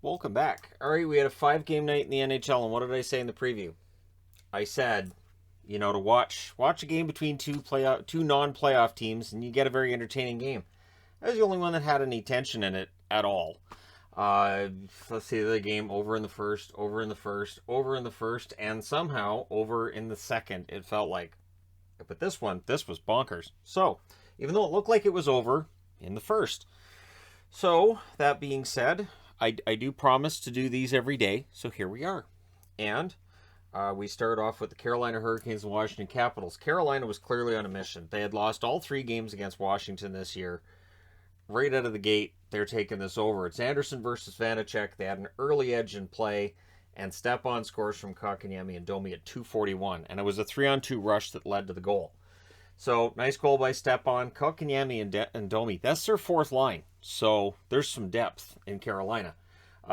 Welcome back. All right, we had a 5-game night in the NHL, and what did I say in the preview? I said, to watch a game between two non-playoff teams, and you get a very entertaining game. That was the only one that had any tension in it at all. Let's see the game over in the first, over in the first, over in the first, and somehow over in the second. It felt like, but this was bonkers. So, even though it looked like it was over in the first. So, that being said, I do promise to do these every day, so here we are. And we start off with the Carolina Hurricanes and Washington Capitals. Carolina was clearly on a mission. They had lost all 3 games against Washington this year. Right out of the gate, they're taking this over. It's Anderson versus Vanacek. They had an early edge in play, and Stepan scores from Kotkaniemi and Domi at 2:41. And it was a 3-on-2 rush that led to the goal. So, nice goal by Stepan. Kotkaniemi and Domi, that's their 4th line. So, there's some depth in Carolina.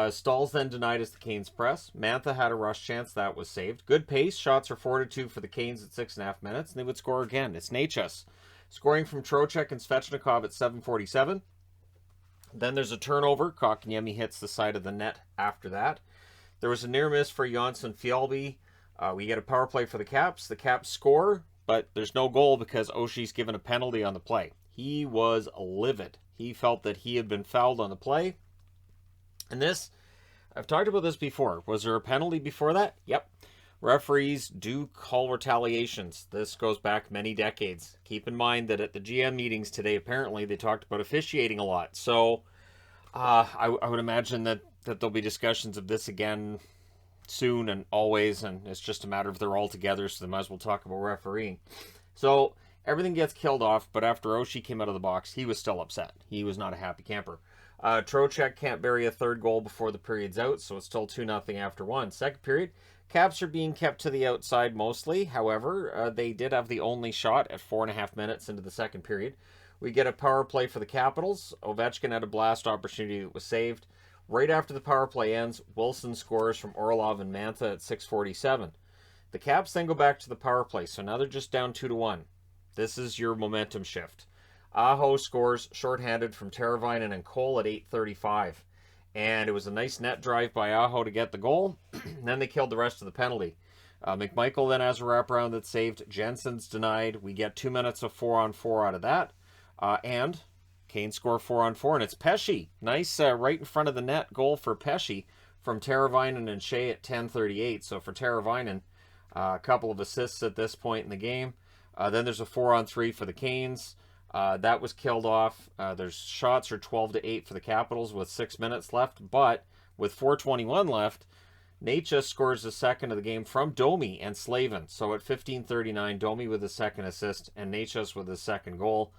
Stahl's then denied as the Canes press. Mantha had a rush chance. That was saved. Good pace. Shots are 4-2 for the Canes at 6.5 minutes, and they would score again. It's Necas scoring from Trocheck and Svechnikov at 7:47. Then there's a turnover. Kotkaniemi hits the side of the net after that. There was a near miss for Janssen Fjällby. We get a power play for the Caps. The Caps score, but there's no goal because Oshie's given a penalty on the play. He was livid. He felt that he had been fouled on the play. And this, I've talked about this before. Was there a penalty before that? Yep. Referees do call retaliations. This goes back many decades. Keep in mind that at the GM meetings today, apparently, they talked about officiating a lot. So I would imagine that there'll be discussions of this again soon and always, and it's just a matter of they're all together, so they might as well talk about refereeing. So everything gets killed off, but after Oshie came out of the box, he was still upset. He was not a happy camper. Trocheck can't bury a 3rd goal before the period's out, so it's still 2-0 after 1. Second period, Caps are being kept to the outside mostly. However, they did have the only shot at 4.5 minutes into the second period. We get a power play for the Capitals. Ovechkin had a blast opportunity that was saved. Right after the power play ends, Wilson scores from Orlov and Mantha at 6:47. The Caps then go back to the power play, so now they're just down 2-1. This is your momentum shift. Aho scores shorthanded from Teravainen and Cole at 8:35. And it was a nice net drive by Aho to get the goal. Then they killed the rest of the penalty. McMichael then has a wraparound that's saved. Jensen's denied. We get 2 minutes of 4-on-4 out of that. And Canes score 4-on-4, and it's Pesce. Nice right in front of the net goal for Pesce from Teravainen and Shea at 10:38. So for Teravainen, a couple of assists at this point in the game. Then there's a 4-on-3 for the Canes. That was killed off. There's shots are 12-8 for the Capitals with 6 minutes left, but with 4:21 left, Necas scores the second of the game from Domi and Slavin. So at 15:39, Domi with his second assist and Necas with his second goal.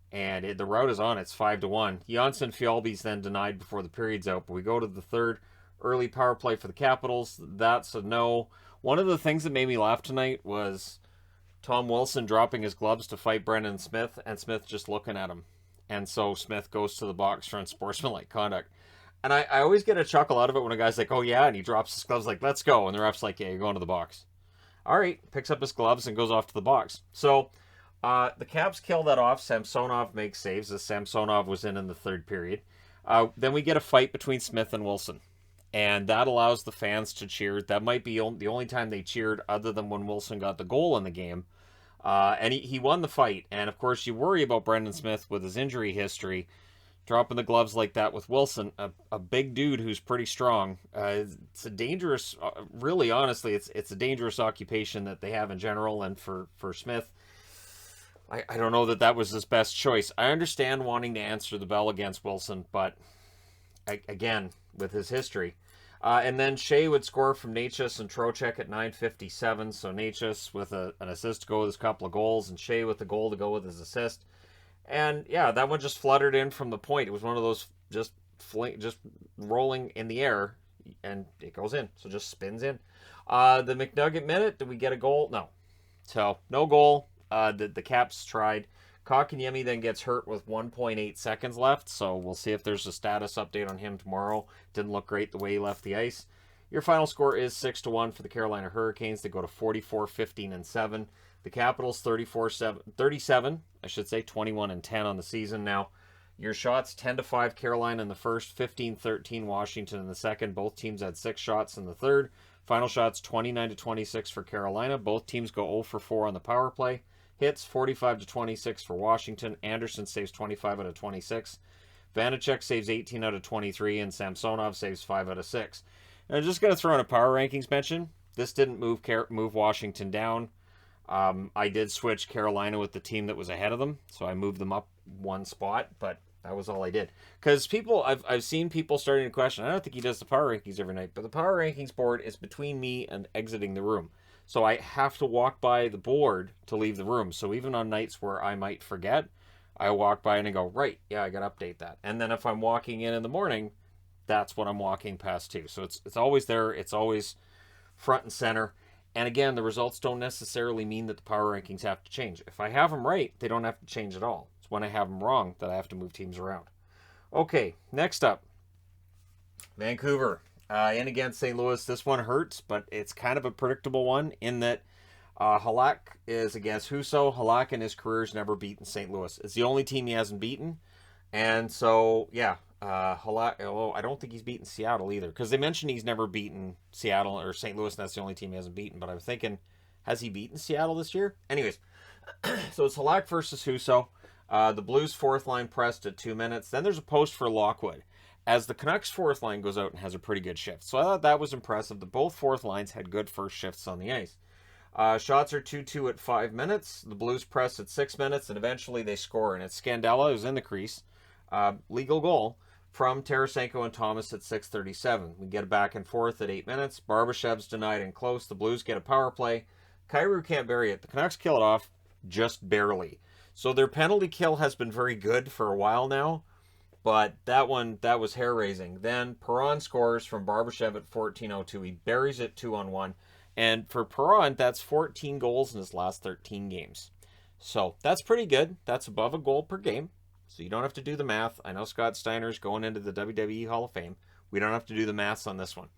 And the route is on. It's 5-1. Janssen Fjällby's then denied before the period's out, but we go to the third. Early power play for the Capitals. That's a no. One of the things that made me laugh tonight was Tom Wilson dropping his gloves to fight Brendan Smith, and Smith just looking at him. And so Smith goes to the box for unsportsmanlike conduct. And I always get a chuckle out of it when a guy's like, oh yeah, and he drops his gloves like, let's go. And the ref's like, yeah, you're going to the box. All right, picks up his gloves and goes off to the box. So the Caps kill that off. Samsonov makes saves as Samsonov was in the third period. Then we get a fight between Smith and Wilson. And that allows the fans to cheer. That might be the only time they cheered other than when Wilson got the goal in the game. And he won the fight. And, of course, you worry about Brendan Smith with his injury history. Dropping the gloves like that with Wilson, a big dude who's pretty strong. It's a dangerous, really, honestly, it's a dangerous occupation that they have in general. And for Smith, I don't know that was his best choice. I understand wanting to answer the bell against Wilson, but again, with his history. And then Shea would score from Necas and Trocheck at 9:57. So Necas with an assist to go with his couple of goals, and Shea with the goal to go with his assist. And yeah, that one just fluttered in from the point. It was one of those just rolling in the air, and it goes in. So just spins in. The McNugget minute, did we get a goal? No. So no goal. The Caps tried. Kotkaniemi then gets hurt with 1.8 seconds left, so we'll see if there's a status update on him tomorrow. Didn't look great the way he left the ice. Your final score is 6-1 for the Carolina Hurricanes. They go to 44-15-7. The Capitals 37, 21-10 on the season. Now, Your shots 10-5 Carolina in the first, 15-13 Washington in the second. Both teams had 6 shots in the third. Final shots 29-26 for Carolina. Both teams go 0 for 4 on the power play. Hits 45-26 for Washington. Anderson saves 25 out of 26. Vanacek saves 18 out of 23, and Samsonov saves 5 out of 6. And I'm just going to throw in a power rankings mention. This didn't move Washington down. I did switch Carolina with the team that was ahead of them, so I moved them up one spot, but that was all I did. Because I've seen people starting to question, I don't think he does the power rankings every night, but the power rankings board is between me and exiting the room. So I have to walk by the board to leave the room. So even on nights where I might forget, I walk by and I go, right, yeah, I got to update that. And then if I'm walking in the morning, that's what I'm walking past too. So it's always there. It's always front and center. And again, the results don't necessarily mean that the power rankings have to change. If I have them right, they don't have to change at all. It's when I have them wrong that I have to move teams around. Okay, next up, Vancouver. In against St. Louis. This one hurts, but it's kind of a predictable one in that Halak is against Husso. Halak in his career has never beaten St. Louis. It's the only team he hasn't beaten. And so, yeah, Halak, although I don't think he's beaten Seattle either, because they mentioned he's never beaten Seattle or St. Louis, and that's the only team he hasn't beaten. But I'm thinking, has he beaten Seattle this year? Anyways, so it's Halak versus Husso. The Blues' fourth line pressed at 2 minutes. Then there's a post for Lockwood, as the Canucks' fourth line goes out and has a pretty good shift. So I thought that was impressive that both fourth lines had good first shifts on the ice. Shots are 2-2 at 5 minutes. The Blues press at 6 minutes, and eventually they score. And it's Scandella who's in the crease. Legal goal from Tarasenko and Thomas at 6:37. We get it back and forth at 8 minutes. Barbashev's denied and close. The Blues get a power play. Kyrou can't bury it. The Canucks kill it off just barely. So their penalty kill has been very good for a while now. But that was hair-raising. Then Perron scores from Barbashev at 14:02. He buries it 2-on-1. And for Perron, that's 14 goals in his last 13 games. So that's pretty good. That's above a goal per game. So you don't have to do the math. I know Scott Steiner's going into the WWE Hall of Fame. We don't have to do the maths on this one.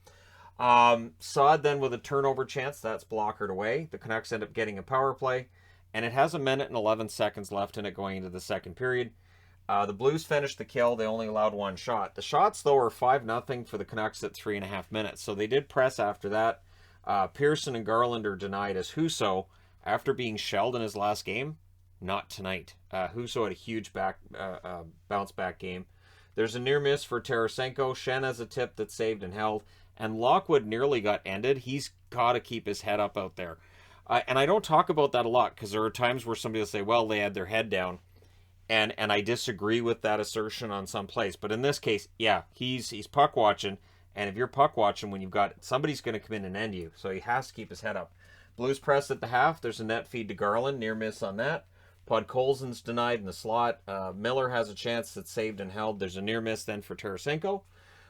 Saad then with a turnover chance. That's blockered away. The Canucks end up getting a power play. And it has 1 minute and 11 seconds left in it going into the second period. The Blues finished the kill. They only allowed 1 shot. The shots, though, are 5-0 for the Canucks at 3.5 minutes. So they did press after that. Pearson and Garland are denied as Husso, after being shelled in his last game, not tonight. Husso had a huge bounce-back game. There's a near miss for Tarasenko. Shen has a tip that's saved and held. And Lockwood nearly got ended. He's got to keep his head up out there. And I don't talk about that a lot because there are times where somebody will say, well, they had their head down. And I disagree with that assertion on some plays. But in this case, yeah, he's puck watching. And if you're puck watching when you've got somebody's going to come in and end you. So he has to keep his head up. Blues press at the half. There's a net feed to Garland. Near miss on that. Podkolzin's denied in the slot. Miller has a chance that's saved and held. There's a near miss then for Tarasenko.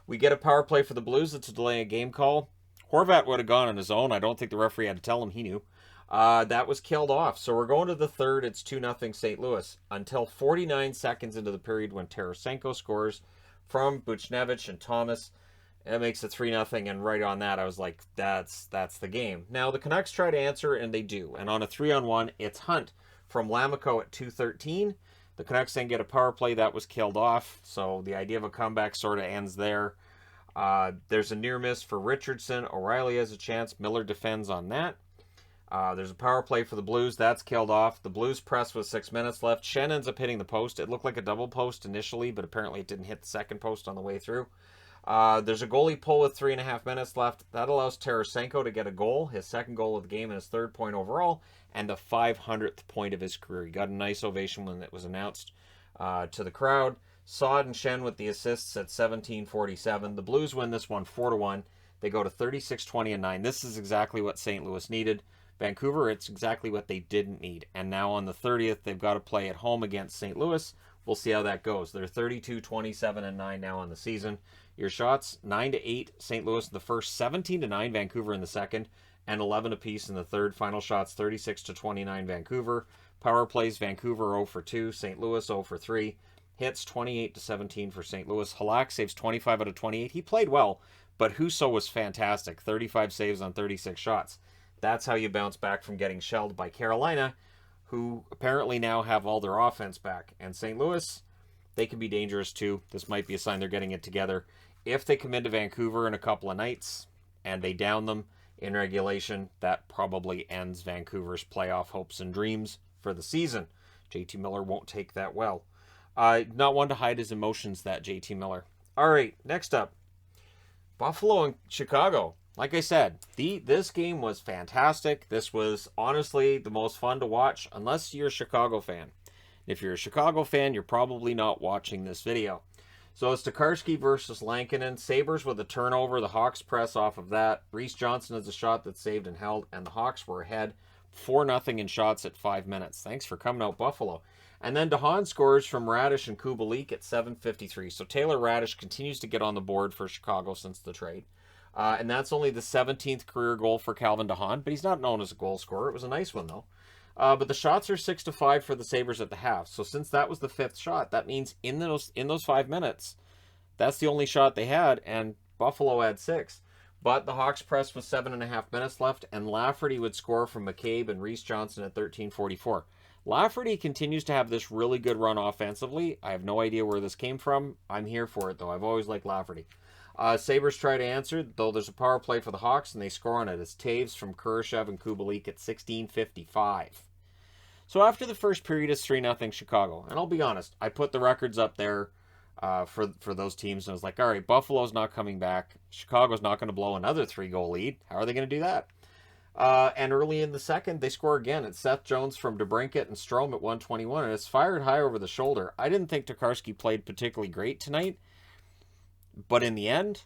We get a power play for the Blues. It's a delay a game call. Horvat would have gone on his own. I don't think the referee had to tell him. He knew. That was killed off. So we're going to the third. It's 2-0 St. Louis until 49 seconds into the period when Tarasenko scores from Buchnevich and Thomas. That makes it 3-0, and right on that, I was like, that's the game. Now, the Canucks try to answer, and they do. And on a 3-on-1, it's Hunt from Lamico at 2:13. The Canucks then get a power play. That was killed off, so the idea of a comeback sort of ends there. There's a near miss for Richardson. O'Reilly has a chance. Miller defends on that. There's a power play for the Blues. That's killed off. The Blues press with 6 minutes left. Shen ends up hitting the post. It looked like a double post initially, but apparently it didn't hit the second post on the way through. There's a goalie pull with 3.5 minutes left. That allows Tarasenko to get a goal, his second goal of the game and his third point overall, and the 500th point of his career. He got a nice ovation when it was announced to the crowd. Saad and Shen with the assists at 17:47. The Blues win this one 4-1. They go to 36-20-9. This is exactly what St. Louis needed. Vancouver, it's exactly what they didn't need. And now on the 30th, they've got to play at home against St. Louis. We'll see how that goes. They're 32-27-9 now on the season. Your shots, 9-8 St. Louis in the first, 17-9 Vancouver in the second, and 11 apiece in the third. Final shots, 36-29 Vancouver. Power plays, Vancouver 0 for 2, St. Louis 0 for 3. Hits 28-17 for St. Louis. Halak saves 25 out of 28. He played well, but Husso was fantastic. 35 saves on 36 shots. That's how you bounce back from getting shelled by Carolina, who apparently now have all their offense back. And St. Louis, they can be dangerous too. This might be a sign they're getting it together. If they come into Vancouver in a couple of nights and they down them in regulation, that probably ends Vancouver's playoff hopes and dreams for the season. JT Miller won't take that well. Not one to hide his emotions, that JT Miller. All right, next up, Buffalo and Chicago. Like I said, this game was fantastic. This was honestly the most fun to watch, unless you're a Chicago fan. If you're a Chicago fan, you're probably not watching this video. So it's Tokarski versus Lankinen. Sabres with a turnover. The Hawks press off of that. Reese Johnson has a shot that saved and held, and the Hawks were ahead 4-0 in shots at 5 minutes. Thanks for coming out, Buffalo. And then DeHaan scores from Radish and Kubalik at 7:53. So Taylor Radish continues to get on the board for Chicago since the trade. And that's only the 17th career goal for Calvin DeHaan, but he's not known as a goal scorer. It was a nice one, though. But the shots are 6-5 for the Sabres at the half. So since that was the 5th shot, that means in those 5 minutes, that's the only shot they had, and Buffalo had 6. But the Hawks pressed with 7.5 minutes left, and Lafferty would score from McCabe and Reese Johnson at 13:44. Lafferty continues to have this really good run offensively. I have no idea where this came from. I'm here for it, though. I've always liked Lafferty. Sabres try to answer, though there's a power play for the Hawks, and they score on it. It's Taves from Kurashev and Kubalik at 16:55. So after the first period, it's 3-0 Chicago. And I'll be honest, I put the records up there for those teams, and I was like, all right, Buffalo's not coming back. Chicago's not going to blow another 3-goal lead. How are they going to do that? And early in the second, they score again. It's Seth Jones from DeBrincat and Strome at 1:21, and it's fired high over the shoulder. I didn't think Tokarski played particularly great tonight, but in the end,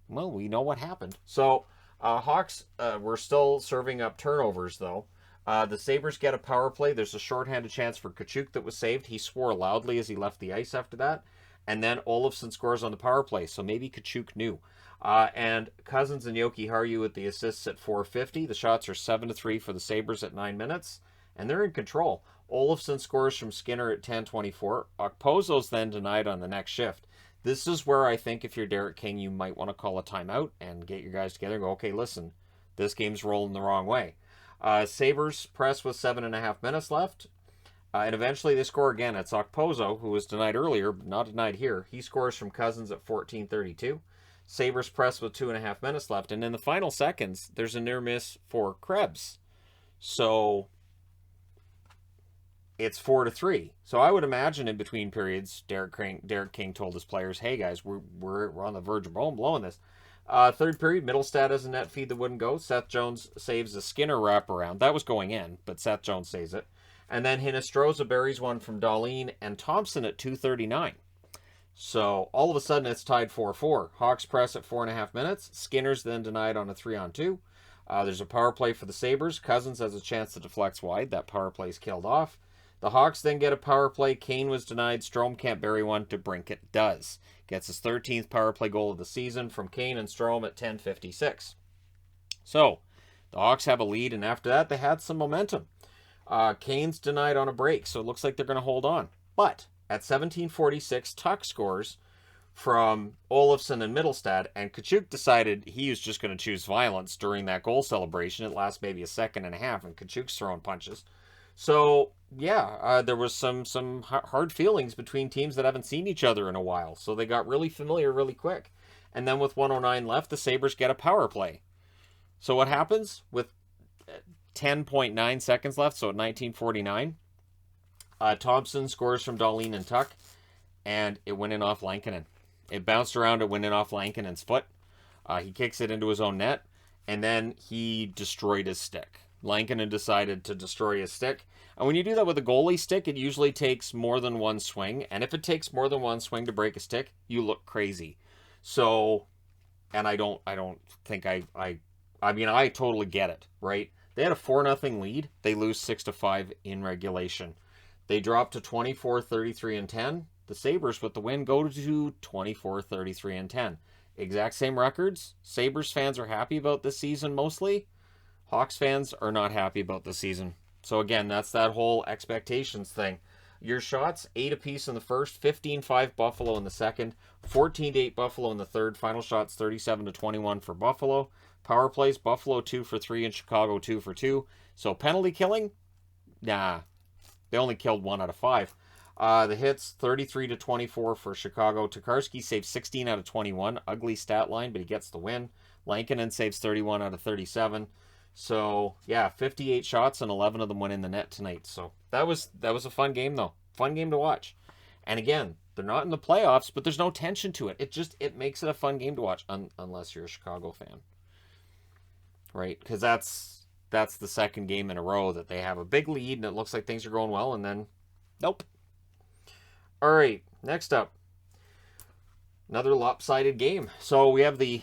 well, we know what happened. So Hawks were still serving up turnovers, though. The Sabres get a power play. There's a shorthanded chance for Tkachuk that was saved. He swore loudly as he left the ice after that. And then Olofsson scores on the power play, so maybe Tkachuk knew. And Cousins and Yoki Haru with the assists at 4:50. The shots are 7-3 for the Sabres at 9 minutes, and they're in control. Olofsson scores from Skinner at 10:24. Okposo's then denied on the next shift. This is where I think if you're Derek King, you might want to call a timeout and get your guys together and go, okay, listen, this game's rolling the wrong way. Sabres press with 7.5 minutes left. And eventually they score again. It's Okposo, who was denied earlier, but not denied here. He scores from Cousins at 14:32. Sabres press with 2.5 minutes left. And in the final seconds, there's a near miss for Krebs. So it's 4-3. So I would imagine in between periods, Derek King told his players, hey guys, we're on the verge of blowing this. Third period, Middlestad has a net feed that wouldn't go. Seth Jones saves a Skinner wraparound. That was going in, but Seth Jones saves it. And then Hinostroza buries one from Dahlin and Thompson at 2:39. So all of a sudden it's tied 4-4. Hawks press at 4.5 minutes. Skinner's then denied on a 3-on-2. There's a power play for the Sabres. Cousins has a chance to deflect wide. That power play is killed off. The Hawks then get a power play. Kane was denied. Strome can't bury one. DeBrincat does. Gets his 13th power play goal of the season from Kane and Strome at 10:56. So the Hawks have a lead, and after that they had some momentum. Kane's denied on a break, so it looks like they're going to hold on. But at 17:46, Tuck scores from Olofsson and Middlestad, and Tkachuk decided he was just going to choose violence during that goal celebration. It lasts maybe a second and a half, and Tkachuk's throwing punches. So, yeah, there was some hard feelings between teams that haven't seen each other in a while, so they got really familiar really quick. And then with 1:09 left, the Sabres get a power play. So what happens? With 10.9 seconds left, so at 19:49, Thompson scores from Dahlin and Tuck, and it went in off Lankinen. It bounced around, it went in off Lankinen's foot. He kicks it into his own net, and then he destroyed his stick. Lankinen decided to destroy his stick. And when you do that with a goalie stick, it usually takes more than one swing. And if it takes more than one swing to break a stick, you look crazy. So, and I don't think I mean, I totally get it, right? They had a 4-0 lead. They lose 6-5 in regulation. They drop to 24-33-10. The Sabres with the win go to 24-33-10. Exact same records. Sabres fans are happy about this season mostly. Hawks fans are not happy about the season. So again, that's that whole expectations thing. Your shots, 8 apiece in the first, 15-5 Buffalo in the second, 14-8 Buffalo in the third. Final shots, 37-21 for Buffalo. Power plays, Buffalo 2 for 3 and Chicago 2 for 2. So penalty killing? Nah. They only killed 1 out of 5. The hits 33-24 for Chicago. Tokarski saves 16 out of 21. Ugly stat line, but he gets the win. Lankinen saves 31 out of 37. So yeah, 58 shots and 11 of them went in the net tonight. So that was a fun game though. Fun game to watch. And again, they're not in the playoffs, but there's no tension to it. It makes it a fun game to watch, unless you're a Chicago fan, right? Because that's the second game in a row that they have a big lead and it looks like things are going well, and then nope. All right, next up, another lopsided game. So we have the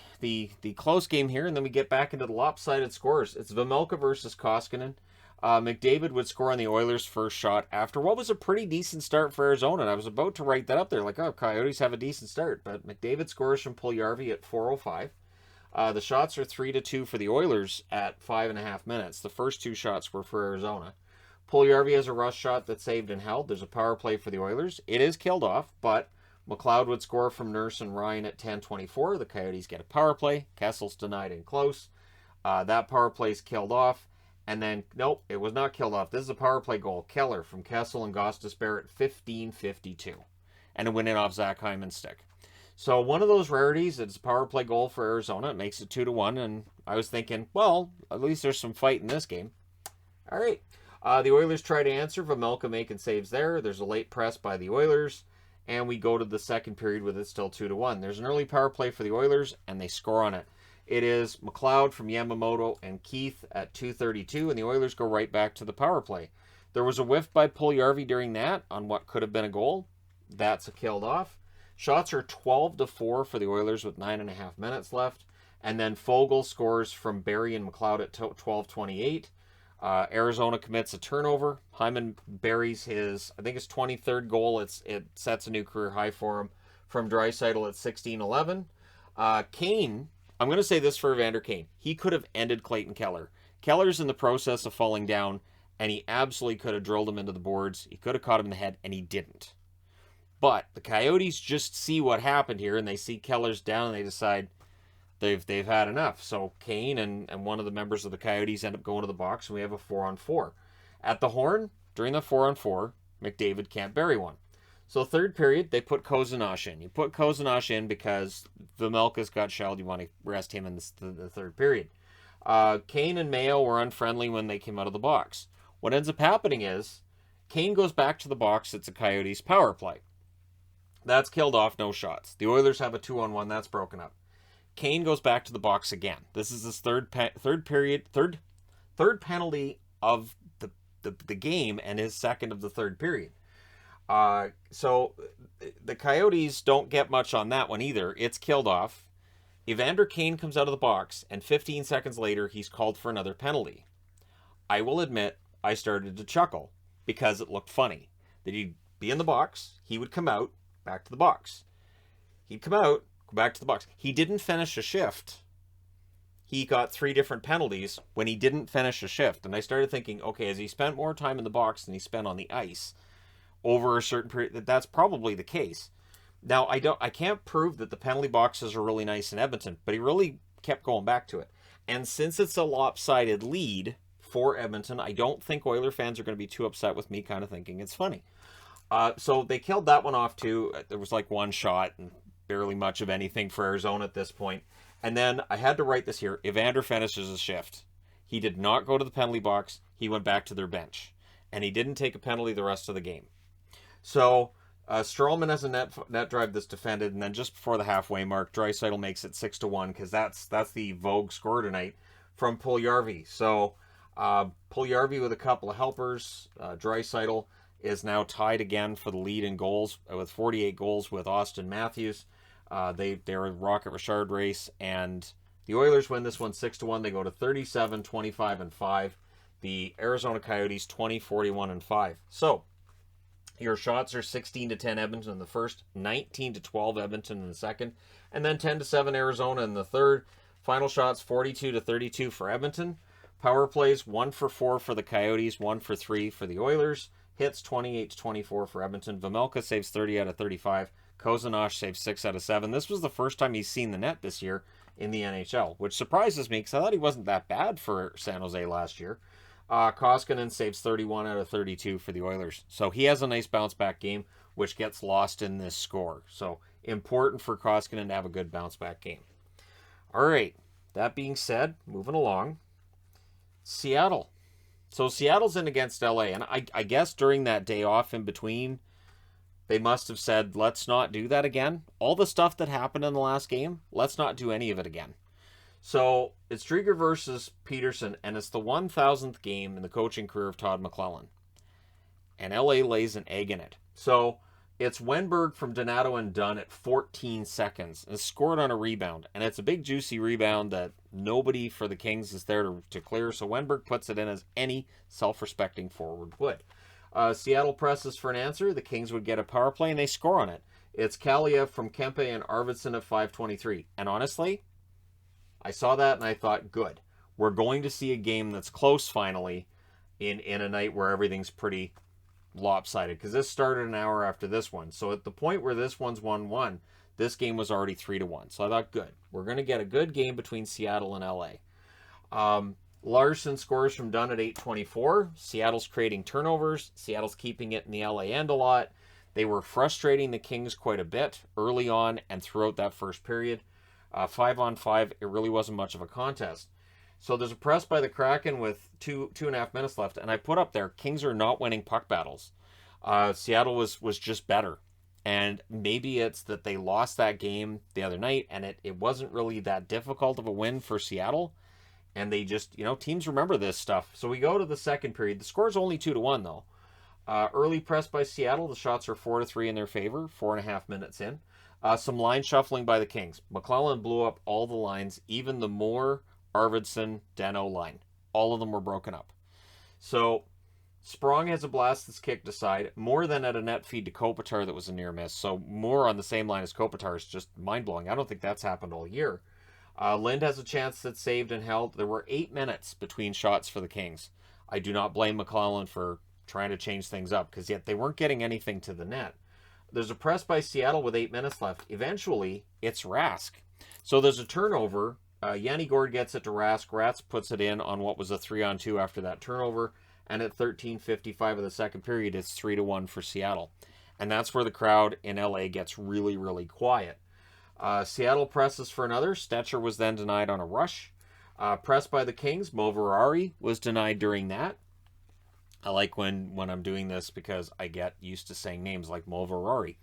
close game here, and then we get back into the lopsided scores. It's Vejmelka versus Koskinen. McDavid would score on the Oilers' first shot after what was a pretty decent start for Arizona. And I was about to write that up there, like, oh, Coyotes have a decent start. But McDavid scores from Puljujarvi at 4:05. The shots are 3-2 for the Oilers at 5.5 minutes. The first two shots were for Arizona. Puljujarvi has a rush shot that's saved and held. There's a power play for the Oilers. It is killed off, but McLeod would score from Nurse and Ryan at 10:24. The Coyotes get a power play. Kessel's denied in close. That power play is killed off. And then, nope, it was not killed off. This is a power play goal. Keller from Kessel and Gostisbehere at 15:52. And it went in off Zach Hyman's stick. So one of those rarities, it's a power play goal for Arizona. It makes it 2-1. And I was thinking, well, at least there's some fight in this game. All right. The Oilers try to answer. Vejmelka making saves there. There's a late press by the Oilers. And we go to the second period with it still 2-1. There's an early power play for the Oilers, and they score on it. It is McLeod from Yamamoto and Keith at 2:32, and the Oilers go right back to the power play. There was a whiff by Puljujarvi during that on what could have been a goal. That's a killed off. Shots are 12-4 for the Oilers with 9.5 minutes left. And then Foegele scores from Barrie and McLeod at 12:28. Arizona commits a turnover. Hyman buries his 23rd goal. It sets a new career high for him from Draisaitl at 16:11. Kane, I'm going to say this for Evander Kane. He could have ended Clayton Keller. Keller's in the process of falling down, and he absolutely could have drilled him into the boards. He could have caught him in the head, and he didn't. But the Coyotes just see what happened here, and they see Keller's down, and they decide they've had enough. So Kane and one of the members of the Coyotes end up going to the box, and we have a 4-on-4. At the horn, during the 4-on-4, McDavid can't bury one. So third period, they put Kozanash in. You put Kozanash in because Vejmelka's got shelled. You want to rest him in the third period. Kane and Mayo were unfriendly when they came out of the box. What ends up happening is Kane goes back to the box. It's a Coyotes power play. That's killed off, no shots. The Oilers have a 2-on-1. That's broken up. Kane goes back to the box again. This is his third penalty of the game and his second of the third period. So the Coyotes don't get much on that one either. It's killed off. Evander Kane comes out of the box, and 15 seconds later, he's called for another penalty. I will admit, I started to chuckle because it looked funny. That he'd be in the box, he would come out, back to the box. He'd come out, go back to the box. He didn't finish a shift. He got 3 different penalties when he didn't finish a shift. And I started thinking, okay, has he spent more time in the box than he spent on the ice over a certain period? That's probably the case. Now, I can't prove that the penalty boxes are really nice in Edmonton, but he really kept going back to it. And since it's a lopsided lead for Edmonton, I don't think Oiler fans are going to be too upset with me kind of thinking it's funny. So they killed that one off too. There was like one shot and barely much of anything for Arizona at this point. And then I had to write this here. Evander finishes his shift. He did not go to the penalty box. He went back to their bench. And he didn't take a penalty the rest of the game. So Stroman has a net drive that's defended. And then just before the halfway mark, Draisaitl makes it 6-1 because that's the Vogue score tonight from Puljujarvi. So Puljujarvi with a couple of helpers. Draisaitl is now tied again for the lead in goals with 48 goals with Austin Matthews. They're a Rocket Richard race, and the Oilers win this one 6-1. They go to 37, 25, and 5. The Arizona Coyotes 20, 41, and 5. So your shots are 16-10 Edmonton in the first, 19-12 Edmonton in the second, and then 10-7 Arizona in the third. Final shots 42-32 for Edmonton. Power plays 1 for 4 for the Coyotes, 1 for 3 for the Oilers. Hits 28-24 for Edmonton. Vejmelka saves 30 out of 35. Kozanash saves 6 out of 7. This was the first time he's seen the net this year in the NHL, which surprises me because I thought he wasn't that bad for San Jose last year. Koskinen saves 31 out of 32 for the Oilers. So he has a nice bounce-back game, which gets lost in this score. So important for Koskinen to have a good bounce-back game. All right, that being said, moving along, Seattle. So Seattle's in against LA, and I guess during that day off in between, they must have said, let's not do that again. All the stuff that happened in the last game, let's not do any of it again. So it's Drieger versus Peterson, and it's the 1,000th game in the coaching career of Todd McLellan. And LA lays an egg in it. So it's Wenberg from Donato and Dunn at 14 seconds. And it's scored on a rebound. And it's a big, juicy rebound that nobody for the Kings is there to clear. So Wenberg puts it in as any self-respecting forward would. Seattle presses for an answer. The Kings would get a power play, and they score on it. It's Kaliev from Kempe and Arvidsson at 5:23. And honestly, I saw that and I thought, good. We're going to see a game that's close finally in a night where everything's pretty lopsided. Because this started an hour after this one. So at the point where this one's 1-1, this game was already 3-1. So I thought, good. We're going to get a good game between Seattle and LA. Larson scores from Dunn at 8:24. Seattle's creating turnovers. Seattle's keeping it in the LA end a lot. They were frustrating the Kings quite a bit early on and throughout that first period. 5-on-5, it really wasn't much of a contest. So there's a press by the Kraken with 2.5 minutes left, and I put up there, Kings are not winning puck battles. Seattle was just better. And maybe it's that they lost that game the other night, and it wasn't really that difficult of a win for Seattle. And they just, teams remember this stuff. So we go to the second period. The score's only 2-1, though. Early press by Seattle. The shots are 4-3 in their favor, 4.5 minutes in. Some line shuffling by the Kings. McLellan blew up all the lines, even the Moore, Arvidsson, Dano line. All of them were broken up. So Sprong has a blast that's kicked aside. Moore then at a net feed to Kopitar that was a near miss. So Moore on the same line as Kopitar is just mind-blowing. I don't think that's happened all year. Lind has a chance that's saved and held. There were 8 minutes between shots for the Kings. I do not blame McLellan for trying to change things up, because yet they weren't getting anything to the net. There's a press by Seattle with 8 minutes left. Eventually, it's Rask. So there's a turnover. Yanni Gord gets it to Rask. Rask puts it in on what was a 3-on-2 after that turnover. And at 13:55 of the second period, it's 3-1 for Seattle. And that's where the crowd in LA gets really, really quiet. Seattle presses for another. Stetcher was then denied on a rush. Press by the Kings. Mo Ferrari was denied during that. I like when I'm doing this because I get used to saying names like Mo Ferrari,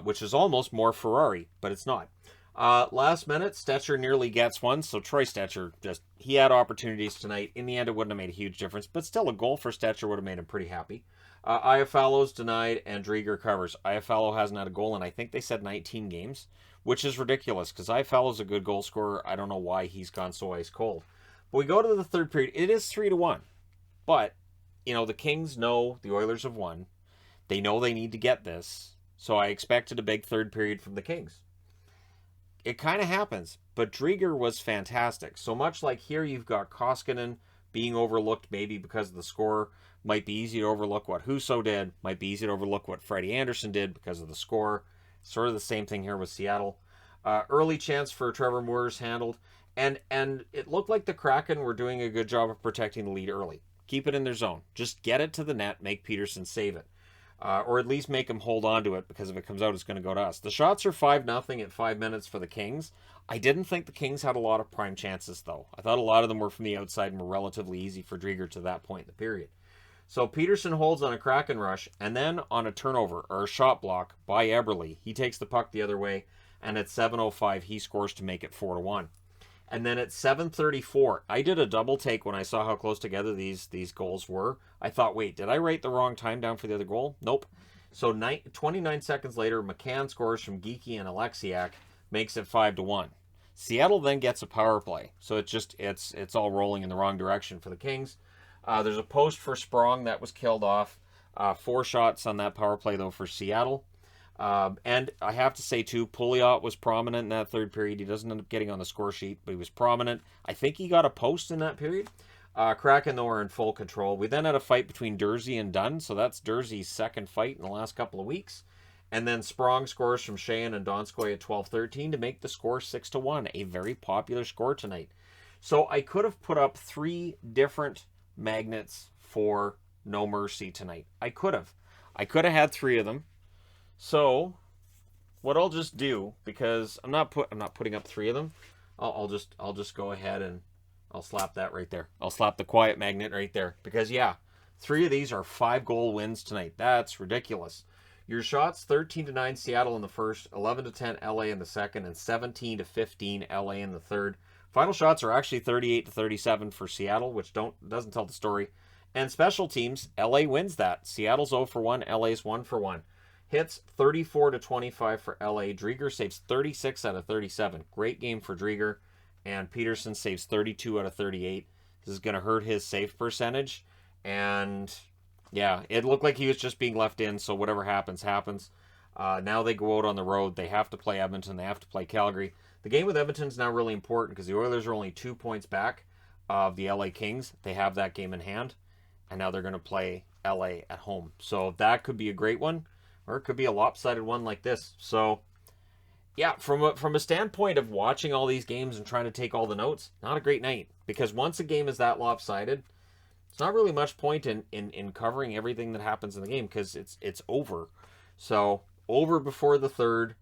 which is almost more Ferrari, but it's not. Last minute, Stetcher nearly gets one. So Troy Stetcher, he had opportunities tonight. In the end, it wouldn't have made a huge difference, but still a goal for Stetcher would have made him pretty happy. Iafallo's denied and Drieger covers. Iafallo hasn't had a goal in, I think they said 19 games, which is ridiculous because Iafallo's a good goal scorer. I don't know why he's gone so ice cold. But we go to the third period. It is 3-1. But, the Kings know the Oilers have won. They know they need to get this. So I expected a big third period from the Kings. It kind of happens. But Drieger was fantastic. So much like here you've got Koskinen being overlooked maybe because of the score. Might be easy to overlook what Husso did. Might be easy to overlook what Freddie Anderson did because of the score. Sort of the same thing here with Seattle. Early chance for Trevor Moore's handled. And it looked like the Kraken were doing a good job of protecting the lead early. Keep it in their zone. Just get it to the net. Make Peterson save it. Or at least make him hold on to it, because if it comes out, it's going to go to us. The shots are 5-0 at 5 minutes for the Kings. I didn't think the Kings had a lot of prime chances, though. I thought a lot of them were from the outside and were relatively easy for Drieger to that point in the period. So Peterson holds on a Kraken rush, and then on a turnover, or a shot block by Eberle, he takes the puck the other way, and at 7:05, he scores to make it 4-1. And then at 7:34, I did a double take when I saw how close together these goals were. I thought, wait, did I write the wrong time down for the other goal? Nope. So 29 seconds later, McCann scores from Geekie and Alexiak, makes it 5-1. Seattle then gets a power play. So it's all rolling in the wrong direction for the Kings. There's a post for Sprong that was killed off. 4 shots on that power play, though, for Seattle. And I have to say, too, Pouliot was prominent in that third period. He doesn't end up getting on the score sheet, but he was prominent. I think he got a post in that period. Kraken, though, are in full control. We then had a fight between Dursey and Dunn, so that's Dursey's second fight in the last couple of weeks. And then Sprong scores from Sheahan and Donskoy at 12:13 to make the score 6-1, a very popular score tonight. So I could have put up 3 different magnets for No Mercy tonight. I could have. I could have had 3 of them. So what I'll just do, because I'm not putting up 3 of them, I'll just go ahead and I'll slap that right there. I'll slap the quiet magnet right there, because yeah, 3 of these are 5-goal wins tonight. That's ridiculous. Your shots: 13-9 Seattle in the first, 11-10 LA in the second, and 17-15 LA in the third. Final shots are actually 38-37 for Seattle, which doesn't tell the story. And special teams, LA wins that. Seattle's 0 for 1, LA's 1 for 1. Hits: 34-25 for LA. Drieger saves 36 out of 37. Great game for Drieger. And Peterson saves 32 out of 38. This is going to hurt his save percentage. And yeah, it looked like he was just being left in, so whatever happens, happens. Now they go out on the road. They have to play Edmonton. They have to play Calgary. The game with Edmonton is now really important because the Oilers are only 2 points back of the LA Kings. They have that game in hand, and now they're going to play LA at home. So that could be a great one, or it could be a lopsided one like this. So yeah, from a standpoint of watching all these games and trying to take all the notes, not a great night, because once a game is that lopsided, it's not really much point in covering everything that happens in the game, because it's over. So over before the third.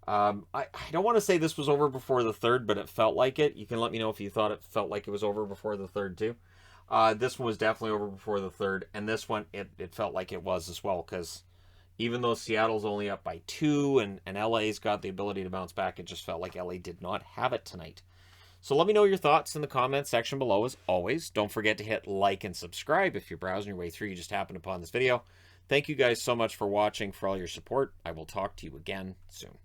I don't want to say this was over before the third, but it felt like it. You can let me know if you thought it felt like it was over before the third too. This one was definitely over before the third, and this one it felt like it was as well, because even though Seattle's only up by 2 and LA's got the ability to bounce back, it just felt like LA did not have it tonight. So let me know your thoughts in the comments section below as always. Don't forget to hit like and subscribe if you're browsing your way through. You just happened upon this video. Thank you guys so much for watching, for all your support. I will talk to you again soon.